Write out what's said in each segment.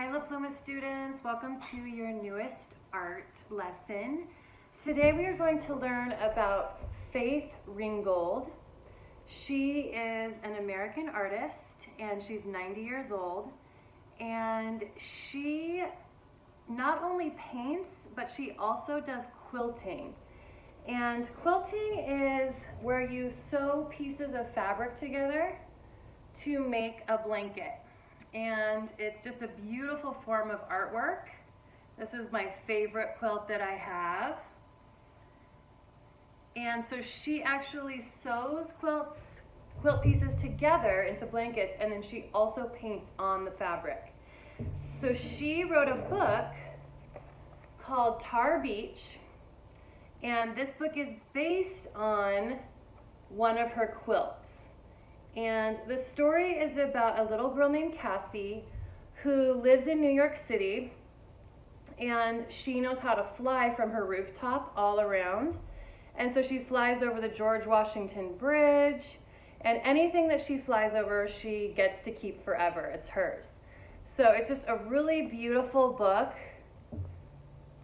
Hi La Pluma students, welcome to your newest art lesson. Today we are going to learn about Faith Ringgold. She is an American artist and she's 90 years old, and she not only paints but she also does quilting. And quilting is where you sew pieces of fabric together to make a blanket. And it's just a beautiful form of artwork. This is my favorite quilt that I have. And so she actually sews quilt pieces together into blankets, and then she also paints on the fabric. So she wrote a book called Tar Beach, and this book is based on one of her quilts. And the story is about a little girl named Cassie who lives in New York City, and she knows how to fly from her rooftop all around. And so she flies over the George Washington Bridge, and anything that she flies over she gets to keep forever. It's hers. So it's just a really beautiful book.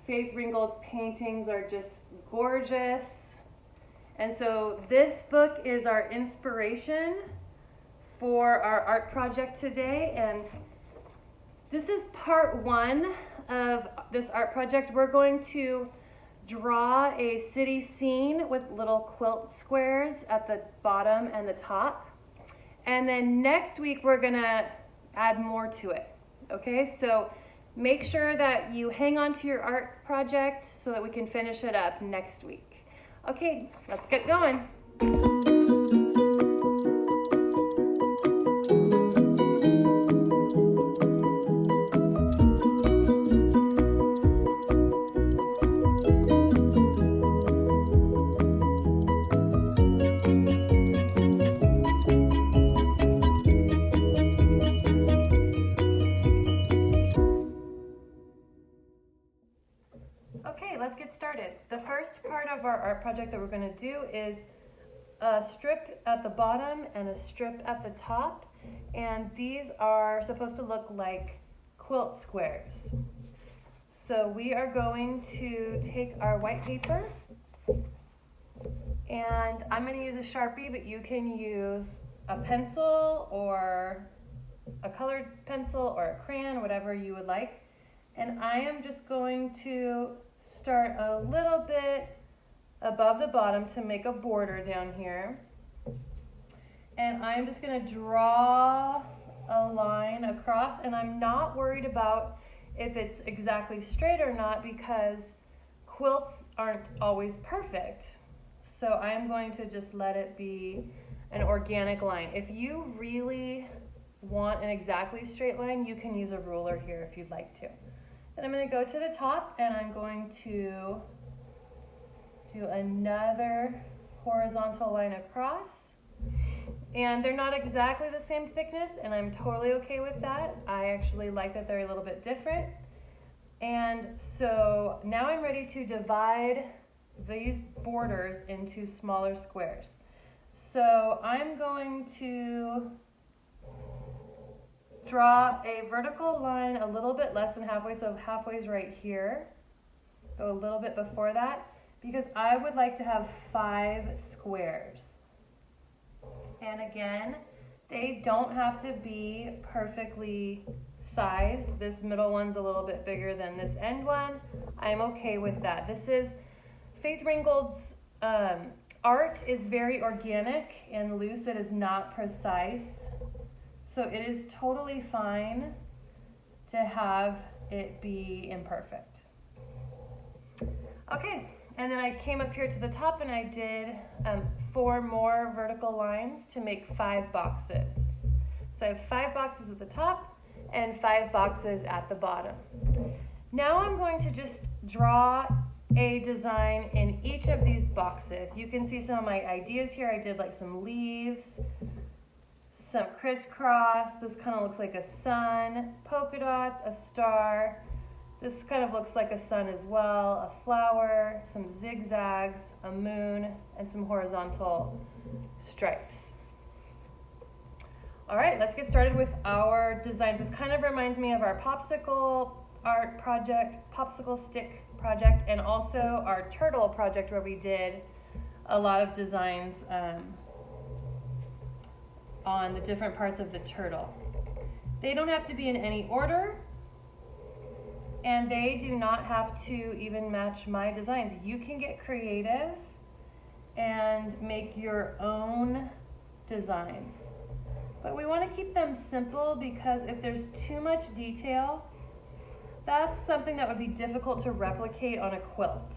Faith Ringgold's paintings are just gorgeous. And so this book is our inspiration for our art project today, and this is part one of this art project. We're going to draw a city scene with little quilt squares at the bottom and the top, and then next week we're gonna add more to it. Okay, so make sure that you hang on to your art project so that we can finish it up next week. Okay, let's get going. Okay, let's get started. The first part of our art project that we're going to do is a strip at the bottom and a strip at the top, and these are supposed to look like quilt squares. So we are going to take our white paper, and I'm going to use a Sharpie, but you can use a pencil or a colored pencil or a crayon, whatever you would like. And I am just going to start a little bit above the bottom to make a border down here. And I'm just going to draw a line across, and I'm not worried about if it's exactly straight or not because quilts aren't always perfect. So I'm going to just let it be an organic line. If you really want an exactly straight line, you can use a ruler here if you'd like to. Then I'm going to go to the top, and I'm going to do another horizontal line across. And they're not exactly the same thickness, and I'm totally okay with that. I actually like that they're a little bit different. And so now I'm ready to divide these borders into smaller squares. So I'm going to draw a vertical line a little bit less than halfway, so halfway is right here. Go a little bit before that, because I would like to have 5 squares. And again, they don't have to be perfectly sized. This middle one's a little bit bigger than this end one. I'm okay with that. This is Faith Ringgold's art is very organic and loose. It is not precise. So it is totally fine to have it be imperfect. Okay, and then I came up here to the top and I did 4 more vertical lines to make 5 boxes. So I have 5 boxes at the top and 5 boxes at the bottom. Now I'm going to just draw a design in each of these boxes. You can see some of my ideas here. I did like some leaves, some crisscross. This kind of looks like a sun, polka dots, a star. This kind of looks like a sun as well, a flower, some zigzags, a moon, and some horizontal stripes. All right, let's get started with our designs. This kind of reminds me of our popsicle art project, popsicle stick project, and also our turtle project where we did a lot of designs on the different parts of the turtle. They don't have to be in any order, and they do not have to even match my designs. You can get creative and make your own designs. But we want to keep them simple because if there's too much detail, that's something that would be difficult to replicate on a quilt.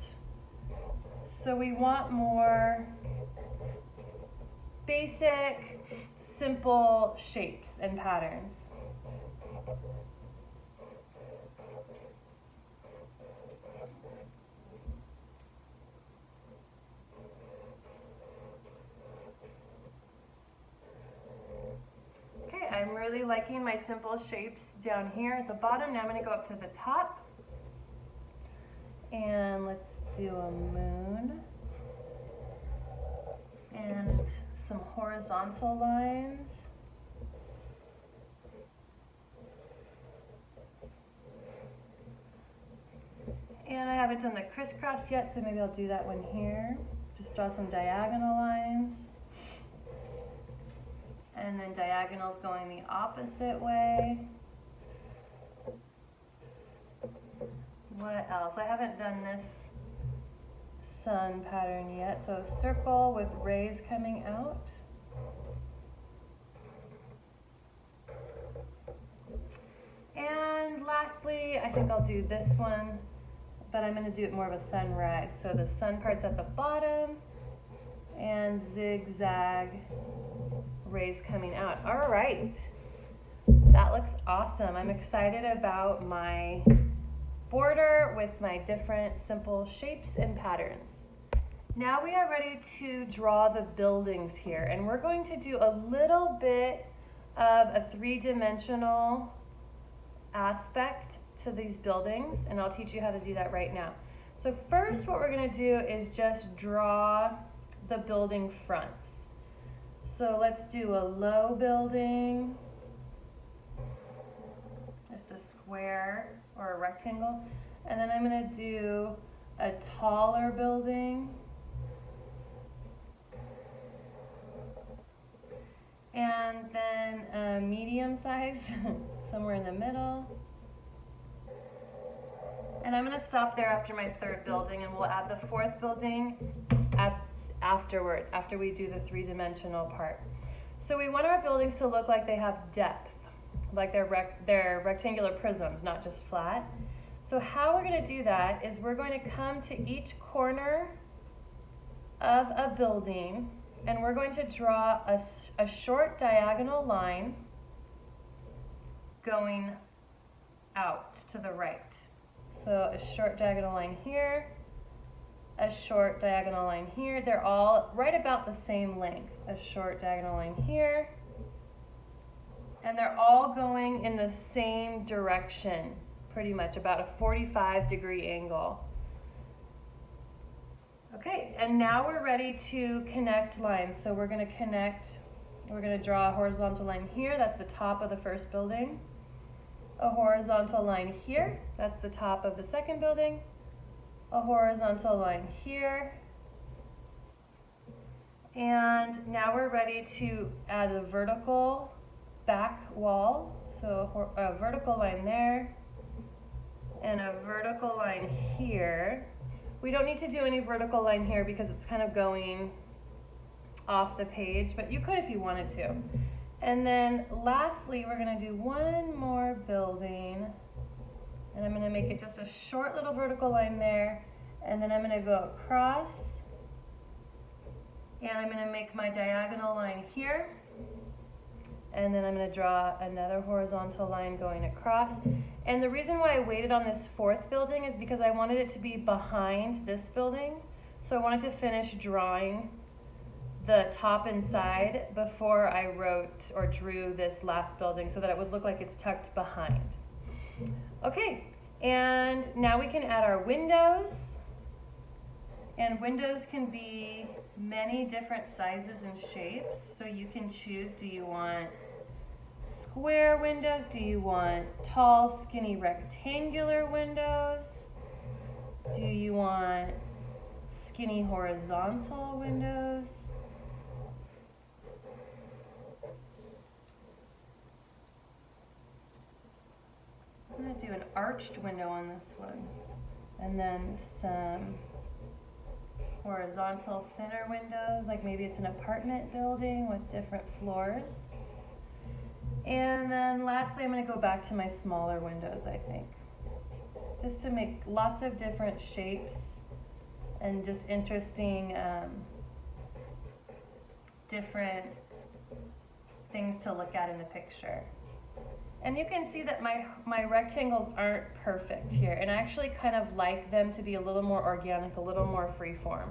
So we want more basic, simple shapes and patterns. Okay, I'm really liking my simple shapes down here at the bottom. Now I'm going to go up to the top. And let's do a moon. And some horizontal lines. And I haven't done the crisscross yet, so maybe I'll do that one here. Just draw some diagonal lines. And then diagonals going the opposite way. What else? I haven't done this sun pattern yet, so a circle with rays coming out. And lastly, I think I'll do this one, but I'm going to do it more of a sunrise. So the sun part's at the bottom and zigzag rays coming out. All right, that looks awesome. I'm excited about my border with my different simple shapes and patterns. Now we are ready to draw the buildings here, and we're going to do a little bit of a three-dimensional aspect to these buildings, and I'll teach you how to do that right now. So first what we're going to do is just draw the building fronts. So let's do a low building, just a square or a rectangle, and then I'm going to do a taller building, and then a medium size somewhere in the middle. And I'm going to stop there after my third building, and we'll add the fourth building afterwards, after we do the three-dimensional part. So we want our buildings to look like they have depth, like they're rectangular prisms, not just flat. So how we're going to do that is we're going to come to each corner of a building, and we're going to draw a short diagonal line going out to the right. So a short diagonal line here, a short diagonal line here. They're all right about the same length. A short diagonal line here. And they're all going in the same direction, pretty much, about a 45-degree angle. Okay, and now we're ready to connect lines. So we're going to draw a horizontal line here. That's the top of the first building. A horizontal line here, that's the top of the second building. A horizontal line here. And now we're ready to add a vertical back wall. So a vertical line there and a vertical line here. We don't need to do any vertical line here because it's kind of going off the page, but you could if you wanted to. And then lastly, we're going to do one more building, and I'm going to make it just a short little vertical line there, and then I'm going to go across, and I'm going to make my diagonal line here, and then I'm going to draw another horizontal line going across. And the reason why I waited on this fourth building is because I wanted it to be behind this building, so I wanted to finish drawing the top and side before I wrote or drew this last building so that it would look like it's tucked behind. Okay, and now we can add our windows. And windows can be many different sizes and shapes, so you can choose, do you want square windows? Do you want tall, skinny, rectangular windows? Do you want skinny, horizontal windows? I'm going to do an arched window on this one, and then some horizontal thinner windows, like maybe it's an apartment building with different floors. And then lastly, I'm going to go back to my smaller windows, I think, just to make lots of different shapes and just interesting different things to look at in the picture. And you can see that my rectangles aren't perfect here, and I actually kind of like them to be a little more organic, a little more freeform.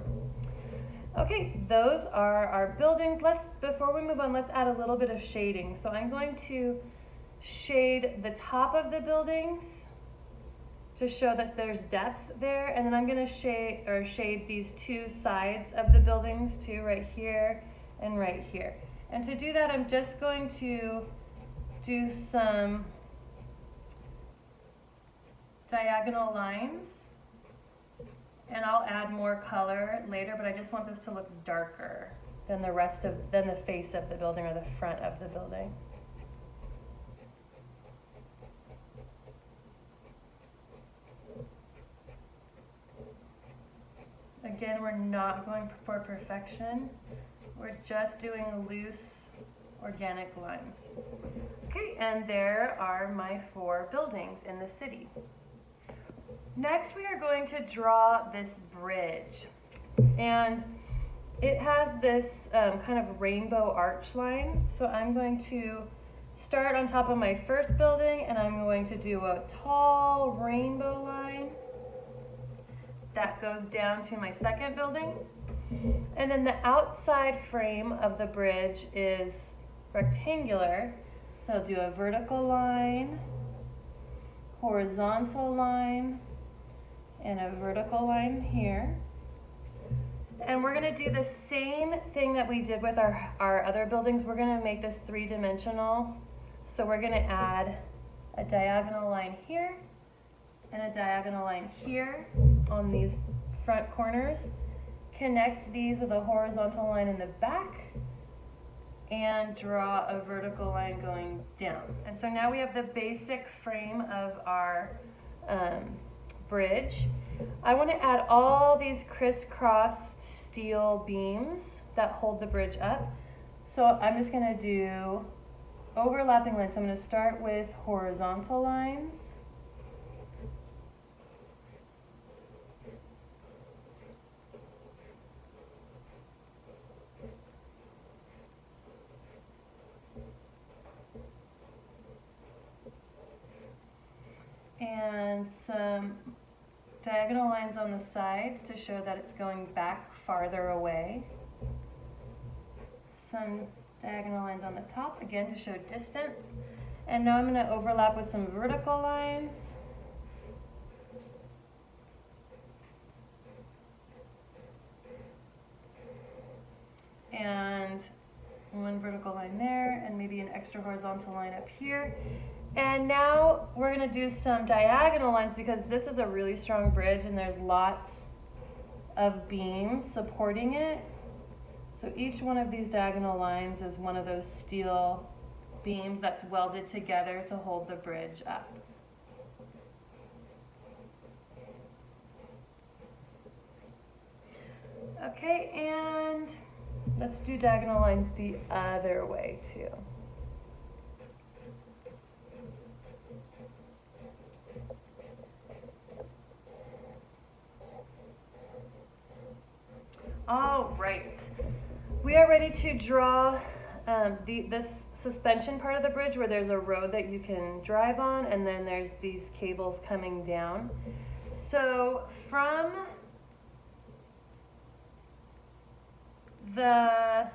Okay, those are our buildings. Before we move on, let's add a little bit of shading. So I'm going to shade the top of the buildings to show that there's depth there, and then I'm going to shade these two sides of the buildings too, right here and right here. And to do that, I'm just going to do some diagonal lines, and I'll add more color later, but I just want this to look darker than the face of the building or the front of the building. Again, we're not going for perfection. We're just doing loose, organic lines. Okay, and there are my 4 buildings in the city. Next, we are going to draw this bridge. And it has this kind of rainbow arch line. So I'm going to start on top of my first building, and I'm going to do a tall rainbow line that goes down to my second building. And then the outside frame of the bridge is rectangular, so I'll do a vertical line, horizontal line, and a vertical line here. And we're going to do the same thing that we did with our other buildings. We're going to make this 3-dimensional. So we're going to add a diagonal line here and a diagonal line here on these front corners. Connect these with a horizontal line in the back, and draw a vertical line going down. And so now we have the basic frame of our bridge. I want to add all these crisscrossed steel beams that hold the bridge up. So I'm just going to do overlapping lines. So I'm going to start with horizontal lines. And some diagonal lines on the sides to show that it's going back farther away. Some diagonal lines on the top, again to show distance. And now I'm going to overlap with some vertical lines. And one vertical line there, and maybe an extra horizontal line up here. And now we're going to do some diagonal lines because this is a really strong bridge and there's lots of beams supporting it. So each one of these diagonal lines is one of those steel beams that's welded together to hold the bridge up. Okay, and let's do diagonal lines the other way too. All right, we are ready to draw this suspension part of the bridge where there's a road that you can drive on, and then there's these cables coming down. So from the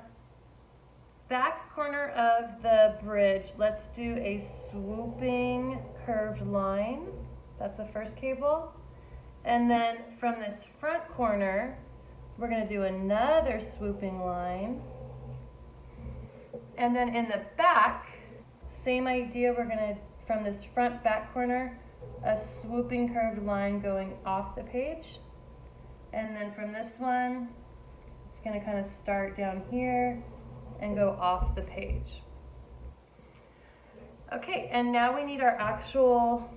back corner of the bridge, let's do a swooping curved line. That's the first cable. And then from this front corner, we're going to do another swooping line. And then in the back, Same idea, we're gonna, from this front back corner, a swooping curved line going off the page. And then from this one, it's gonna kind of start down here and go off the page. Okay, and now we need our actual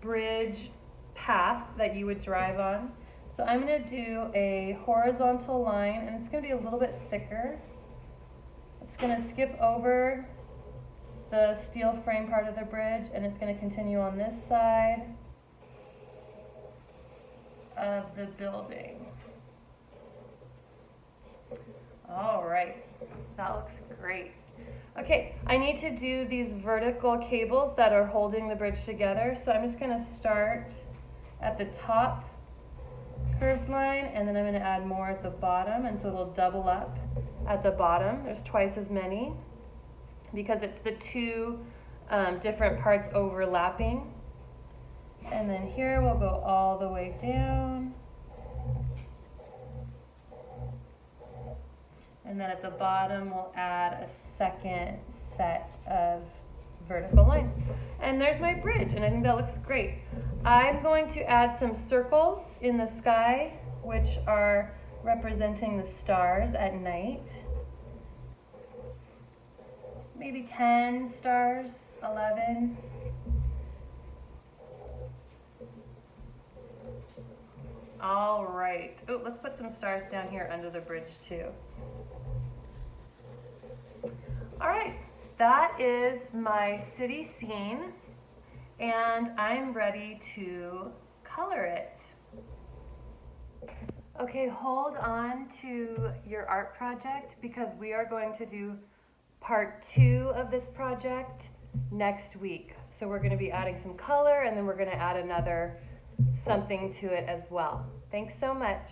bridge path that you would drive on. So I'm going to do a horizontal line, and it's going to be a little bit thicker. It's going to skip over the steel frame part of the bridge, and it's going to continue on this side of the building. All right, that looks great. Okay, I need to do these vertical cables that are holding the bridge together. So I'm just going to start at the top curved line, and then I'm going to add more at the bottom, and so it'll double up at the bottom. There's twice as many because it's the two different parts overlapping. And then here we'll go all the way down. And then at the bottom we'll add a second set of vertical lines. And there's my bridge, and I think that looks great. I'm going to add some circles in the sky, which are representing the stars at night. Maybe 10 stars, 11. All right. Oh, let's put some stars down here under the bridge too. All right, that is my city scene, and I'm ready to color it. Okay, hold on to your art project because we are going to do part 2 of this project next week. So we're going to be adding some color, and then we're going to add another something to it as well. Thanks so much.